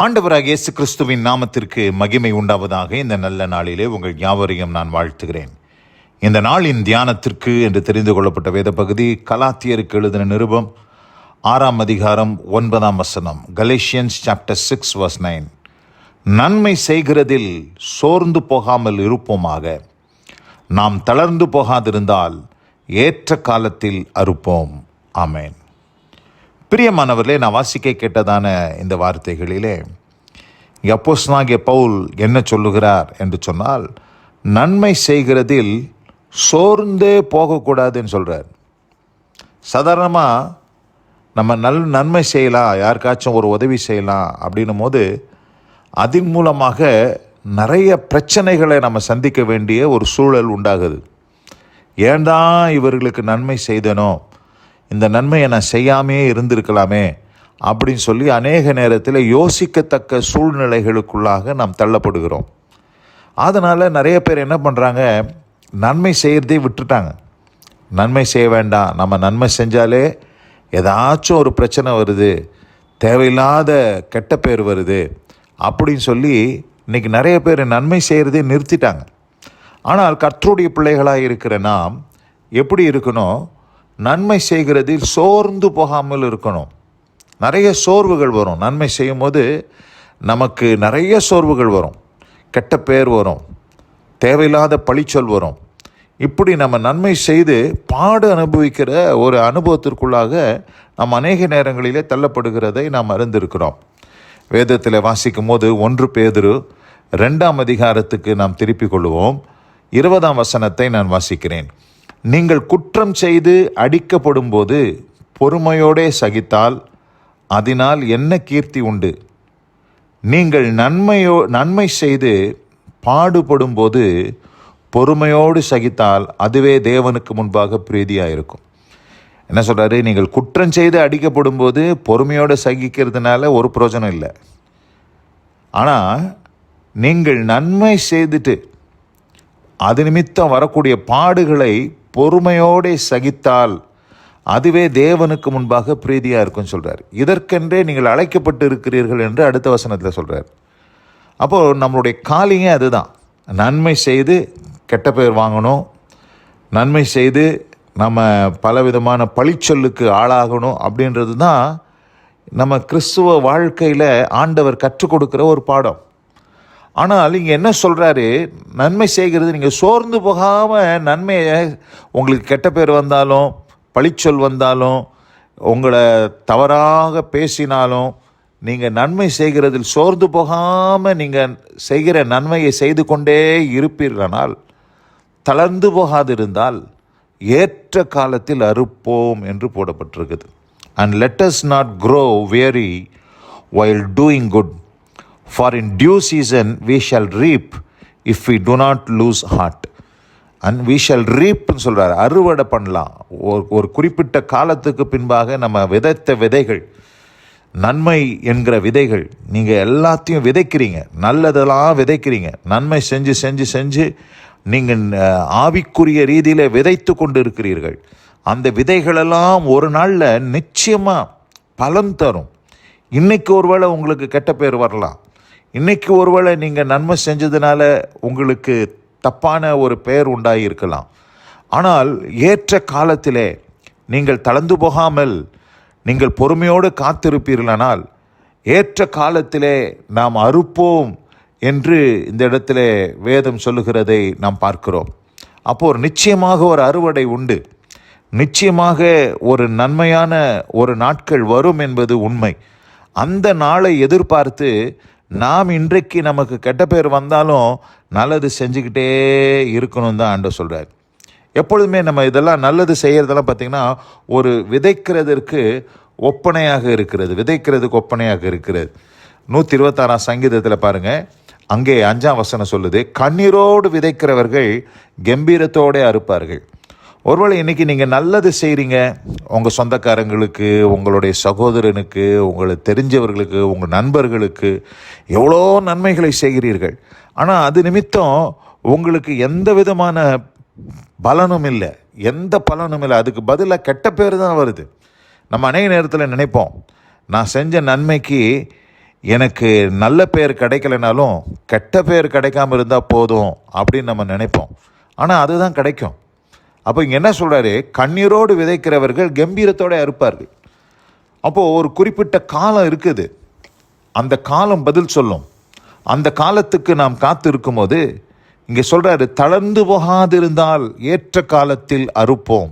ஆண்டவராகிய இயேசு கிறிஸ்துவின் நாமத்திற்கு மகிமை உண்டாவதாக. இந்த நல்ல நாளிலே உங்கள் யாவரையும் நான் வாழ்த்துகிறேன். இந்த நாளின் தியானத்திற்கு என்று தெரிந்து கொள்ளப்பட்ட வேத பகுதி கலாத்தியருக்கு எழுதின நிருபம் 6 அதிகாரம் 9 கலேஷியன்ஸ் சாப்டர் 6 verse 9. நன்மை செய்கிறதில் சோர்ந்து போகாமல் இருப்போமாக, நாம் தளர்ந்து போகாதிருந்தால் ஏற்ற காலத்தில் அறுப்போம். ஆமேன். பிரியமானவர்களே, நான் வாசிக்க கேட்டதான இந்த வார்த்தைகளிலே அப்போஸ்தலனாகிய பவுல் என்ன சொல்லுகிறார் என்று சொன்னால், நன்மை செய்கிறதில் சோர்ந்தே போகக்கூடாதுன்னு சொல்கிறார். சாதாரணமாக நம்ம நன்மை செய்யலாம், யாருக்காச்சும் ஒரு உதவி செய்யலாம் அப்படின்னும் போது அதன் மூலமாக நிறைய பிரச்சனைகளை நம்ம சந்திக்க வேண்டிய ஒரு சூழல் உண்டாகுது. ஏன் தான் இவர்களுக்கு நன்மை செய்தனோ, இந்த நன்மையை நான் செய்யாமே இருந்திருக்கலாமே அப்படின்னு சொல்லி அநேக நேரத்தில் யோசிக்கத்தக்க சூழ்நிலைகளுக்குள்ளாக நாம் தள்ளப்படுகிறோம். அதனால் நிறைய பேர் என்ன பண்ணுறாங்க, நன்மை செய்கிறதே விட்டுட்டாங்க. நன்மை செய்ய வேண்டாம், நம்ம நன்மை செஞ்சாலே ஏதாச்சும் ஒரு பிரச்சனை வருது, தேவையில்லாத கெட்ட பேர் வருது அப்படின்னு சொல்லி இன்றைக்கி நிறைய பேர் நன்மை செய்கிறதே நிறுத்திட்டாங்க. ஆனால் கர்த்தருடைய பிள்ளைகளாக இருக்கிற நாம் எப்படி இருக்கணும், நன்மை செய்கிறதில் சோர்ந்து போகாமல் இருக்கணும். நிறைய சோர்வுகள் வரும். நன்மை செய்யும் போது நமக்கு நிறைய சோர்வுகள் வரும், கெட்ட பேர் வரும், தேவையில்லாத பழிச்சொல் வரும். இப்படி நம்ம நன்மை செய்து பாடு அனுபவிக்கிற ஒரு அனுபவத்திற்குள்ளாக நாம் அநேக நேரங்களிலே தள்ளப்படுகிறதை நாம் அறிந்திருக்கிறோம். வேதத்தில் வாசிக்கும் போது 1 பேதுரு 2 அதிகாரத்துக்கு நாம் திருப்பிக் கொள்வோம். 20 நான் வாசிக்கிறேன். நீங்கள் குற்றம் செய்து அடிக்கப்படும் போது பொறுமையோடே சகித்தால் அதனால் என்ன கீர்த்தி உண்டு? நீங்கள் நன்மை செய்து பாடுபடும் போது பொறுமையோடு சகித்தால் அதுவே தேவனுக்கு முன்பாக பிரீதியாக இருக்கும். என்ன சொல்கிறாரு, நீங்கள் குற்றம் செய்து அடிக்கப்படும் போது பொறுமையோடு சகிக்கிறதுனால ஒரு பிரயோஜனம் இல்லை. ஆனால் நீங்கள் நன்மை செய்துட்டு அது நிமித்தம் வரக்கூடிய பாடுகளை பொறுமையோடு சகித்தால் அதுவே தேவனுக்கு முன்பாக பிரீதியாக இருக்குன்னு சொல்கிறார். இதற்கென்றே நீங்கள் அழைக்கப்பட்டு இருக்கிறீர்கள் என்று அடுத்த வசனத்தில் சொல்கிறார். அப்போது நம்மளுடைய காலிங்கே அதுதான், நன்மை செய்து கெட்ட பேர் வாங்கணும், நன்மை செய்து நம்ம பலவிதமான பழிச்சொல்லுக்கு ஆளாகணும் அப்படின்றது தான் நம்ம கிறிஸ்துவ வாழ்க்கையில் ஆண்டவர் கற்றுக் கொடுக்குற ஒரு பாடம். ஆனால் இங்கே என்ன சொல்கிறாரு, நன்மை செய்கிறது நீங்கள் சோர்ந்து போகாமல், நன்மையை உங்களுக்கு கெட்ட பேர் வந்தாலும் பழிச்சொல் வந்தாலும் உங்களை தவறாக பேசினாலும் நீங்கள் நன்மை செய்கிறதில் சோர்ந்து போகாமல் நீங்கள் செய்கிற நன்மையை செய்து கொண்டே இருப்பீர்களானால், தளர்ந்து போகாதிருந்தால் ஏற்ற காலத்தில் அறுப்போம் என்று போடப்பட்டிருக்குது. And let us not grow weary while doing good, for in due season we shall reap if we do not lose heart. And we shall reap ன்னு சொல்கிறார். அறுவடை பண்ணலாம். ஒரு குறிப்பிட்ட காலத்துக்கு பின்பாக நம்ம விதைத்த விதைகள், நன்மை என்கிற விதைகள், நீங்கள் எல்லாத்தையும் விதைக்கிறீங்க, நல்லதெல்லாம் விதைக்கிறீங்க, நன்மை செஞ்சு செஞ்சு செஞ்சு நீங்கள் ஆவிக்குரிய ரீதியில் விதைத்து கொண்டு இருக்கிறீர்கள். அந்த விதைகளெல்லாம் ஒரு நாளில் நிச்சயமாக பலன் தரும். இன்றைக்கி ஒருவேளை உங்களுக்கு கெட்ட பேர் வரலாம், இன்றைக்கி ஒருவேளை நீங்கள் நன்மை செஞ்சதுனால உங்களுக்கு தப்பான ஒரு பெயர் உண்டாகியிருக்கலாம். ஆனால் ஏற்ற காலத்திலே நீங்கள் தளர்ந்து போகாமல் நீங்கள் பொறுமையோடு காத்திருப்பீர்களானால் ஏற்ற காலத்திலே நாம் அறுப்போம் என்று இந்த இடத்துல வேதம் சொல்லுகிறதை நாம் பார்க்கிறோம். அப்போது நிச்சயமாக ஒரு அறுவடை உண்டு, நிச்சயமாக ஒரு நன்மையான ஒரு நாட்கள் வரும் என்பது உண்மை. அந்த நாளை எதிர்பார்த்து நாம் இன்றைக்கு நமக்கு கெட்ட பேர் வந்தாலும் நல்லது செஞ்சுக்கிட்டே இருக்கணும் தான் ஆண்டவர் சொல்கிறார். எப்பொழுதுமே நம்ம இதெல்லாம் நல்லது செய்கிறதெல்லாம் பார்த்திங்கன்னா ஒரு விதைக்கிறதுக்கு ஒப்பனையாக இருக்கிறது, விதைக்கிறதுக்கு ஒப்பனையாக இருக்கிறது. 126 சங்கீதத்தில் பாருங்கள், அங்கே 5 சொல்லுது, கண்ணீரோடு விதைக்கிறவர்கள் கம்பீரத்தோடு அறுப்பார்கள். ஒருவேளை இன்றைக்கி நீங்கள் நல்லது செய்கிறீங்க, உங்கள் சொந்தக்காரங்களுக்கு, உங்களுடைய சகோதரனுக்கு, உங்களுக்கு தெரிஞ்சவர்களுக்கு, உங்கள் நண்பர்களுக்கு எவ்வளோ நன்மைகளை செய்கிறீர்கள். ஆனால் அது நிமித்தம் உங்களுக்கு எந்த விதமான பலனும் இல்லை, எந்த பலனும் இல்லை. அதுக்கு பதிலாக கெட்ட பேர் தான் வருது. நம்ம அநேக நேரத்தில் நினைப்போம், நான் செஞ்ச நன்மைக்கு எனக்கு நல்ல பேர் கிடைக்கலனாலும் கெட்ட பேர் கிடைக்காம இருந்தால் போதும் அப்படின்னு நம்ம நினைப்போம். ஆனால் அதுதான் கிடைக்கும். அப்போ இங்கே என்ன சொல்கிறாரு, கண்ணீரோடு விதைக்கிறவர்கள் கம்பீரத்தோடு அறுப்பார்கள். அப்போது ஒரு குறிப்பிட்ட காலம் இருக்குது, அந்த காலம் பதில் சொல்லும். அந்த காலத்துக்கு நாம் காத்து இருக்கும்போது இங்கே சொல்கிறாரு, தளர்ந்து போகாதிருந்தால் ஏற்ற காலத்தில் அறுப்போம்.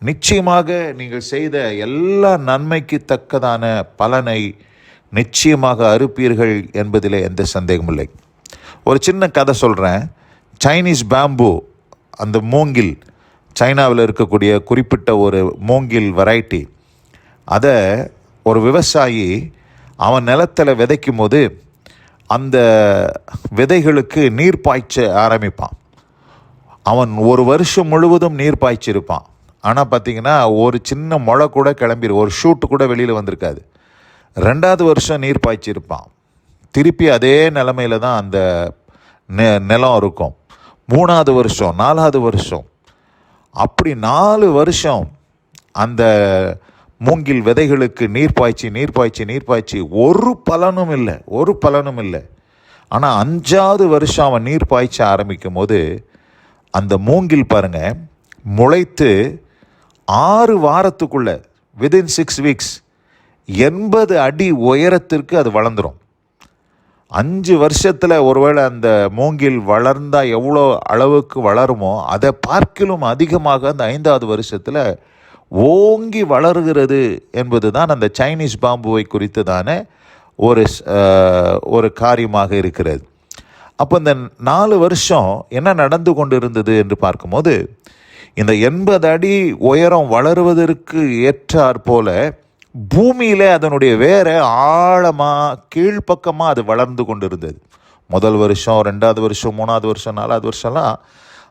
நிச்சயமாக நீங்கள் செய்த எல்லா நன்மைக்கு தக்கதான பலனை நிச்சயமாக அறுப்பீர்கள் என்பதில் எந்த சந்தேகமும் இல்லை. ஒரு சின்ன கதை சொல்கிறேன். சைனீஸ் பேம்பு, அந்த மூங்கில், சைனாவில் இருக்கக்கூடிய குறிப்பிட்ட ஒரு மூங்கில் வெரைட்டி, அதை ஒரு விவசாயி அவன் நிலத்தில் விதைக்கும் போது அந்த விதைகளுக்கு நீர் பாய்ச்ச ஆரம்பிப்பான். அவன் ஒரு வருஷம் முழுவதும் நீர் பாய்ச்சிருப்பான். ஆனால் பார்த்திங்கன்னா ஒரு சின்ன முளை கூட கிளம்பிடு, ஒரு ஷூட்டு கூட வெளியில் வந்திருக்காது. 2வது வருஷம் நீர் பாய்ச்சிருப்பான். திருப்பி அதே நிலமையில தான் அந்த நிலம் இருக்கும். 3வது வருஷம், 4வது வருஷம், அப்படி 4 வருஷம் அந்த மூங்கில் விதைகளுக்கு நீர் பாய்ச்சி ஒரு பலனும் இல்லை. ஆனால் 5வது வருஷம் அவன் நீர் பாய்ச்ச ஆரம்பிக்கும் போது அந்த மூங்கில் பாருங்க முளைத்து 6 வாரத்துக்குள்ள, வித்தின் 6 வீக்ஸ் 80 அடி உயரத்திற்கு அது வளர்ந்துடும். 5 வருஷத்தில் ஒருவேளை அந்த மூங்கில் வளர்ந்தால் எவ்வளோ அளவுக்கு வளருமோ அதை பார்க்கிலும் அதிகமாக அந்த 5வது வருஷத்தில் ஓங்கி வளருகிறது என்பது தான் அந்த சைனீஸ் பாம்புவை குறித்ததான ஒரு காரியமாக இருக்கிறது. அப்போ இந்த 4 வருஷம் என்ன நடந்து கொண்டு இருந்தது என்று பார்க்கும்போது, இந்த 80 அடி உயரம் வளருவதற்கு ஏற்றாற் போல பூமியில் அதனுடைய வேற ஆழமாக கீழ்ப்பக்கமாக அது வளர்ந்து கொண்டு இருந்தது. முதல் வருஷம், 2வது வருஷம், 3வது வருஷம், 4வது வருஷம்லாம்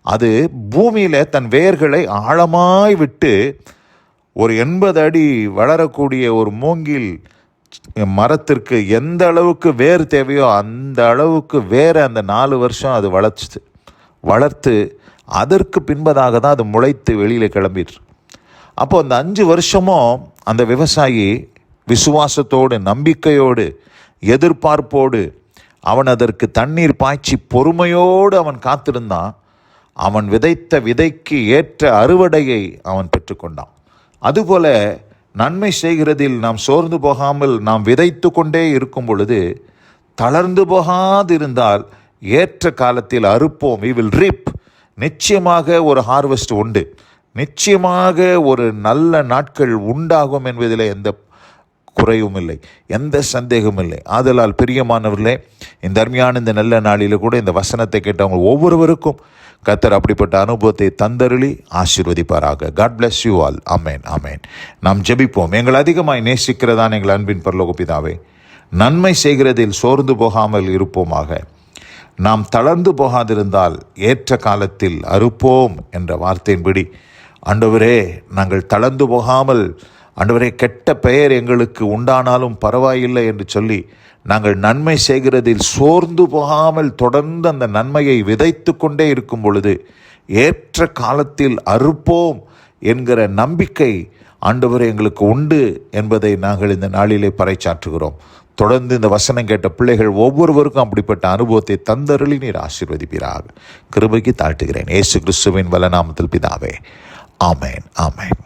அது பூமியில் தன் வேர்களை ஆழமாய் விட்டு ஒரு 80 அடி வளரக்கூடிய ஒரு மூங்கில் மரத்திற்கு எந்த அளவுக்கு வேர் தேவையோ அந்த அளவுக்கு வேற அந்த 4 வருஷம் அது வளர்த்து அதற்கு பின்பதாக தான் அது முளைத்து வெளியில் கிளம்பிட்டு. அப்போ அந்த 5 வருஷமும் அந்த விவசாயி விசுவாசத்தோடு, நம்பிக்கையோடு, எதிர்பார்ப்போடு அவன் அதற்கு தண்ணீர் பாய்ச்சி பொறுமையோடு அவன் காத்திருந்தான். அவன் விதைத்த விதைக்கு ஏற்ற அறுவடையை அவன் பெற்றுக்கொண்டான். அதுபோல நன்மை செய்கிறதில் நாம் சோர்ந்து போகாமல் நாம் விதைத்து கொண்டே இருக்கும் பொழுது, தளர்ந்து போகாதிருந்தால் ஏற்ற காலத்தில் அறுப்போம். we will reap. நிச்சயமாக ஒரு ஹார்வெஸ்ட் உண்டு, நிச்சயமாக ஒரு நல்ல நாட்கள் உண்டாகும் என்பதில் எந்த குறையும் இல்லை, எந்த சந்தேகமும் இல்லை. ஆதலால் பிரியமானவர்களே, இந்த அருமையான இந்த நல்ல நாளில் கூட இந்த வசனத்தை கேட்டவங்க ஒவ்வொருவருக்கும் கர்த்தர் அப்படிப்பட்ட அனுபவத்தை தந்தருளி ஆசீர்வதிப்பாராக. God bless you all. ஆமேன், ஆமேன். நாம் ஜெபிப்போம். எங்கள் அதிகமாய் நேசிக்கிறதான் எங்கள் அன்பின் பரலோக பிதாவே, நன்மை செய்கிறதில் சோர்ந்து போகாமல் இருப்போமாக. நாம் தளர்ந்து போகாதிருந்தால் ஏற்ற காலத்தில் அறுப்போம் என்ற வார்த்தையின்படி ஆண்டவரே, நாங்கள் தளர்ந்து போகாமல், ஆண்டவரே, கெட்ட பெயர் எங்களுக்கு உண்டானாலும் பரவாயில்லை என்று சொல்லி நாங்கள் நன்மை செய்கிறதில் சோர்ந்து போகாமல் தொடர்ந்து அந்த நன்மையை விதைத்து கொண்டே இருக்கும் பொழுது ஏற்ற காலத்தில் அறுப்போம் என்கிற நம்பிக்கை ஆண்டவரே எங்களுக்கு உண்டு என்பதை நாங்கள் இந்த நாளிலே பறைசாற்றுகிறோம். தொடர்ந்து இந்த வசனம் கேட்ட பிள்ளைகள் ஒவ்வொருவருக்கும் அப்படிப்பட்ட அனுபவத்தை தந்தருளி நீர் ஆசீர்வதிப்பீராக. கிருபைக்கு தாழ்த்துகிறேன். இயேசு கிறிஸ்துவின் வல்ல நாமத்தில் பிதாவே. ஆமேன், ஆமேன்.